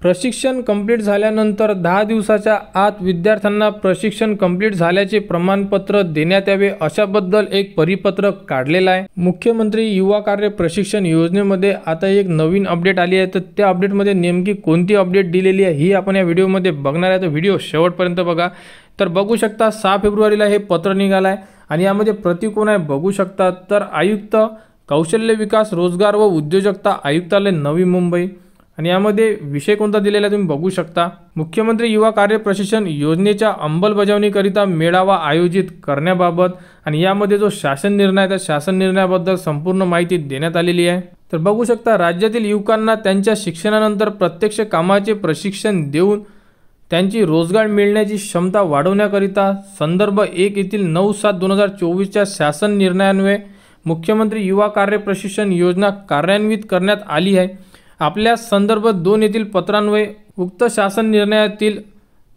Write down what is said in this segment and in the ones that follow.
प्रशिक्षण कंप्लीट झाल्यानंतर 10 दिवसाच्या आत विद्यार्थ्यांना प्रशिक्षण कंप्लीट झाल्याचे प्रमाणपत्र देण्यात यावे अशाबद्दल एक परिपत्रक काढलेलं आहे। मुख्यमंत्री युवा कार्य प्रशिक्षण योजनेमध्ये आता एक नवीन अपडेट आली आहे, तर त्या अपडेटमध्ये नेमकी कोणती अपडेट दिलेली आहे ही आपण या व्हिडिओमध्ये बघणार आहे। तर व्हिडिओ शेवटपर्यंत बघा। तर बघू शकता 6 फेब्रुवारीला हे पत्र निघालं आहे आणि यामध्ये प्रति कोण आहे बघू शकता। तर आयुक्त कौशल्य विकास रोजगार व उद्योजकता आयुक्तालय नवी मुंबई आणि यामध्ये विषय कोणता दिलेला तुम्ही बघू शकता। मुख्यमंत्री युवा कार्य प्रशिक्षण योजनेच्या अंमलबजावणीकरिता मेळावा आयोजित करण्याबाबत आणि यामध्ये जो शासन निर्णय आहे त्या शासन निर्णयाबद्दल संपूर्ण माहिती देण्यात आलेली आहे। तर बघू शकता राज्यातील युवकांना त्यांच्या शिक्षणानंतर प्रत्यक्ष कामाचे प्रशिक्षण देऊन त्यांची रोजगार मिळण्याची क्षमता वाढवण्याकरिता संदर्भ 1 येथील 9/7/2024 च्या शासन निर्णयान्वये मुख्यमंत्री युवा कार्य प्रशिक्षण योजना कार्यान्वित करण्यात आली आहे। आपल्या संदर्भ 2 येथील पत्रान्वये उक्त शासन निर्णयातील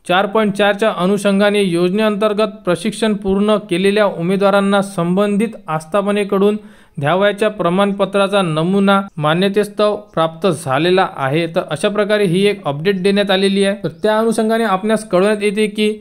4.4 च्या अनुषंगाने योजनेअंतर्गत प्रशिक्षण पूर्ण केलेल्या उमेदवारांना संबंधित आस्थापनेकडून द्यावयाच्या प्रमाणपत्राचा नमुना मान्यतेस्तव प्राप्त झालेला आहे। तर अशा प्रकारे ही एक अपडेट देण्यात आलेली आहे। तर त्या अनुषंगाने आपणास कळवण्यात येते की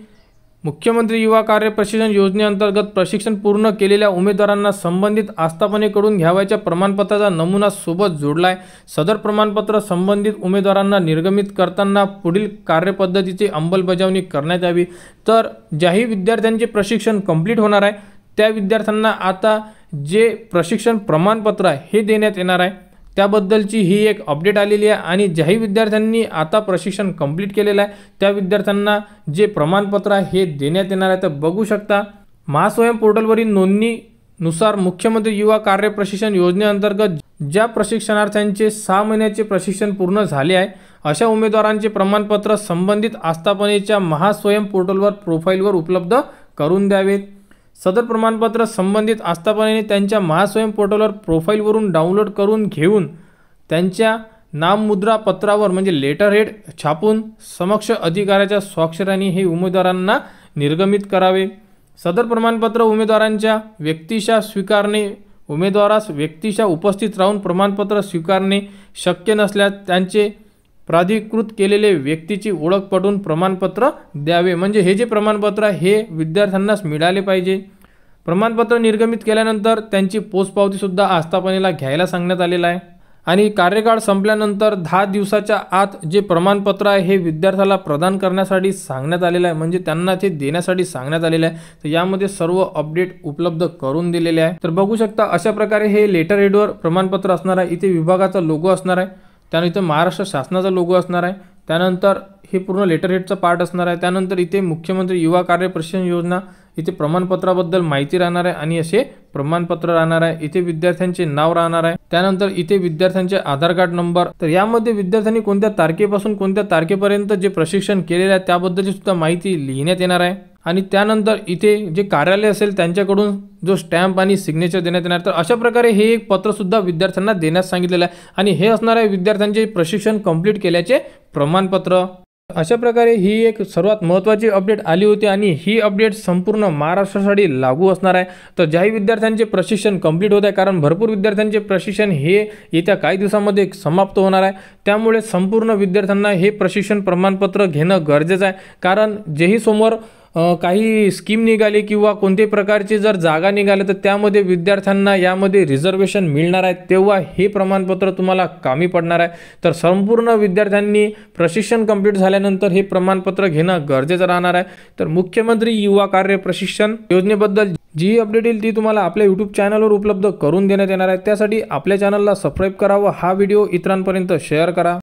मुख्यमंत्री युवा कार्य प्रशिक्षण योजनेअंतर्गत प्रशिक्षण पूर्ण केलेल्या उमेदवारांना संबंधित आस्थापनेकडून घ्यावयाच्या प्रमाणपत्राचा नमुना सोबत जोडला आहे। सदर प्रमाणपत्र संबंधित उमेदवारांना निर्गमित करताना पुढील कार्यपद्धतीची अंमलबजावणी करण्यात यावी। तर ज्याही विद्यार्थ्यांचे प्रशिक्षण कंप्लीट होणार आहे त्या विद्यार्थ्यांना आता जे प्रशिक्षण प्रमाणपत्र आहे हे देण्यात येणार आहे। त्याबद्दलची ही एक अपडेट आलेली आहे आणि ज्याही विद्यार्थ्यांनी आता प्रशिक्षण कंप्लीट केलेलं आहे त्या विद्यार्थ्यांना जे प्रमाणपत्र आहे हे देण्यात येणार आहे। तर बघू शकता महास्वयं पोर्टलवरील नोंदणीनुसार मुख्यमंत्री युवा कार्य प्रशिक्षण योजनेअंतर्गत ज्या प्रशिक्षणार्थ्यांचे 6 महिन्याचे प्रशिक्षण पूर्ण झाले आहे अशा उमेदवारांचे प्रमाणपत्र संबंधित आस्थापनेच्या महास्वयं पोर्टलवर प्रोफाईलवर उपलब्ध करून द्यावेत। सदर प्रमाणपत्र संबंधित आस्थापनेने त्यांच्या महास्वयं पोर्टलवर प्रोफाईलवरून डाउनलोड करून घेऊन त्यांच्या नाममुद्रा पत्रावर म्हणजे लेटर हेड छापून समक्ष अधिकाऱ्याच्या स्वाक्षराने हे उमेदवारांना निर्गमित करावे। सदर प्रमाणपत्र उमेदवारांच्या व्यक्तिशः स्वीकारणे उमेदवारास व्यक्तिशः उपस्थित राहून प्रमाणपत्र स्वीकारणे शक्य नसल्यास त्यांचे प्राधिकृत केलेले व्यक्तीची ओळख पटवून प्रमाणपत्र द्यावे। म्हणजे हे जे प्रमाणपत्र हे विद्यार्थ्यांनाच मिळाले पाहिजे। प्रमाणपत्र निर्गमित केल्यानंतर त्यांची पोचपावती सुद्धा आस्थापनेला घ्यायला सांगण्यात आलेला आहे आणि कार्यकाळ संपल्यानंतर 10 दिवसाच्या आत जे प्रमाणपत्र आहे हे विद्यार्थ्याला प्रदान करण्यासाठी सांगण्यात आलेलं आहे, म्हणजे त्यांना ते देण्यासाठी सांगण्यात आलेलं आहे। तर यामध्ये सर्व अपडेट उपलब्ध करून दिलेले आहे। तर बघू शकता अशा प्रकारे हे लेटर हेडवर प्रमाणपत्र असणार आहे। इथे विभागाचा लोगो असणार आहे, त्यानंतर महाराष्ट्र शासनाचा लोगो असणार आहे, त्यानंतर हे पूर्ण लेटर हेडचा पार्ट असणार आहे, त्यानंतर इथे मुख्यमंत्री युवा कार्य प्रशिक्षण योजना इथे प्रमाणपत्राबद्दल माहिती राहणार आहे आणि असे प्रमाणपत्र राहणार आहे। इथे विद्यार्थ्यांचे नाव राहणार आहे, त्यानंतर इथे विद्यार्थ्यांचे आधार कार्ड नंबर। तर यामध्ये विद्यार्थ्यांनी कोणत्या तारखेपासून कोणत्या तारखेपर्यंत जे प्रशिक्षण केलेले आहे त्याबद्दलची सुद्धा माहिती लिहिण्यात येणार आहे आणि त्यानंतर इथे जे कार्यालय असेल त्यांच्याकडून जो स्टॅम्प आणि सिग्नेचर देण्यात येणार। तर अशा प्रकारे हे एक पत्र सुद्धा विद्यार्थ्यांना देण्यास सांगितलेलं आहे आणि हे असणार आहे विद्यार्थ्यांचे प्रशिक्षण कंप्लीट केल्याचे प्रमाणपत्र। अशा प्रकारे ही एक सर्वात महत्त्वाची अपडेट आली होती आणि ही अपडेट संपूर्ण महाराष्ट्रासाठी लागू असणार आहे। तर ज्याही विद्यार्थ्यांचे प्रशिक्षण कंप्लीट होत आहे, कारण भरपूर विद्यार्थ्यांचे प्रशिक्षण हे येत्या काही दिवसांमध्ये समाप्त होणार आहे, त्यामुळे संपूर्ण विद्यार्थ्यांना हे प्रशिक्षण प्रमाणपत्र घेणं गरजेचं आहे। कारण जेही समोर काही स्कीम निघाली किंवा कोणत्याही प्रकारची जर जागा निघाली तर त्यामध्ये विद्यार्थ्यांना यामध्ये रिझर्वेशन मिळणार आहे, तेव्हा हे प्रमाणपत्र तुम्हाला कामी पडणार आहे। तर संपूर्ण विद्यार्थ्यांनी प्रशिक्षण कंप्लीट झाल्यानंतर हे प्रमाणपत्र घेणं गरजेचं राहणार आहे। तर मुख्यमंत्री युवा कार्य प्रशिक्षण योजनेबद्दल जी अपडेट येईल ती तुम्हाला आपल्या यूट्यूब चॅनलवर उपलब्ध करून देण्यात येणार आहे। त्यासाठी आपल्या चॅनलला सबस्क्राईब करा व हा व्हिडिओ इतरांपर्यंत शेअर करा।